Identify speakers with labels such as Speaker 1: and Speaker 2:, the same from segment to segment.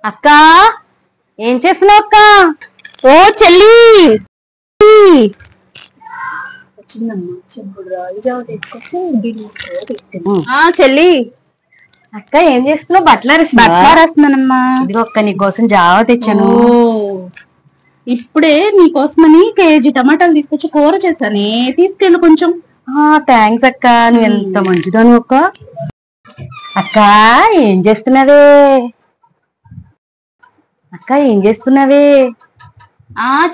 Speaker 1: అక్క ఏం చేస్తున్నావు అక్క? ఓ చెల్లి చెల్లి అక్క ఏం చేస్తున్నావు? బట్టలు రాస్తున్నానమ్మా. ఇది ఒక్క నీకోసం జావా తెచ్చాను.
Speaker 2: ఇప్పుడే నీకోసమని కేజీ టమాటాలు తీసుకొచ్చి కూర చేశానే, తీసుకెళ్ళు కొంచెం.
Speaker 1: థ్యాంక్స్ అక్క, నువ్వు ఎంత మంచిదాను అక్క. అక్క ఏం చేస్తున్నావే? అక్క ఏం చేస్తున్నావే?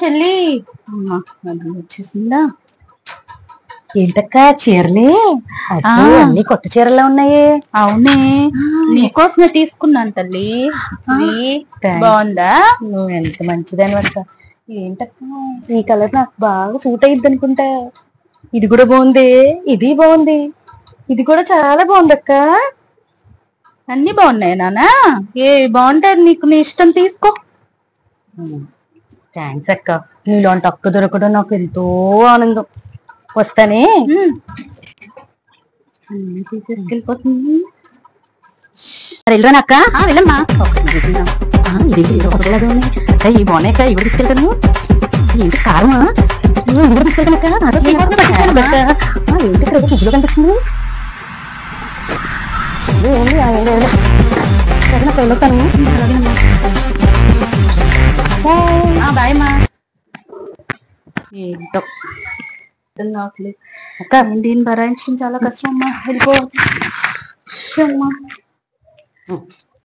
Speaker 2: చెల్లి వచ్చేసిందా?
Speaker 1: ఏంటక్క చీరలే అన్ని కొత్త చీరలా ఉన్నాయి.
Speaker 2: అవునే, నీకోసమే తీసుకున్నాను తల్లి. బాగుందా?
Speaker 1: నువ్వు ఎంత మంచిదాని అక్క. ఏంటక్క ఈ కలర్ నాకు బాగా సూట్ అయ్యిద్ది అనుకుంటా. ఇది కూడా బాగుంది, ఇది బాగుంది, ఇది కూడా చాలా బాగుంది అక్క.
Speaker 2: అన్ని బాగున్నాయి నానా. ఏ బాగుంటాయి నీకు, నీ ఇష్టం తీసుకో.
Speaker 1: థ్యాంక్స్ అక్క, నీలాంటి అక్క దొరకడం నాకు ఎంతో ఆనందం. వస్తానే.
Speaker 2: అన్ని తీసేసుకెళ్ళిపోతుంది.
Speaker 1: వెళ్ళాను అక్క.
Speaker 2: వెళ్ళమ్మా.
Speaker 1: ఇవి బాగున్నాయి అక్క, ఇవి తీసుకెళ్తాను. ఏంటి కారమా? ఇవి తీసుకెళ్తాను అక్క. ఏంటి ఇక్కడ ఫ్రిడ్జ్లో కనిపిస్తుంది? వెళ్ళొస్తాను.
Speaker 2: బాయమ్మా.
Speaker 1: ఏంటో
Speaker 2: అక్క, దీన్ని భరాయించడం చాలా కష్టం అమ్మా. వెళ్ళిపో.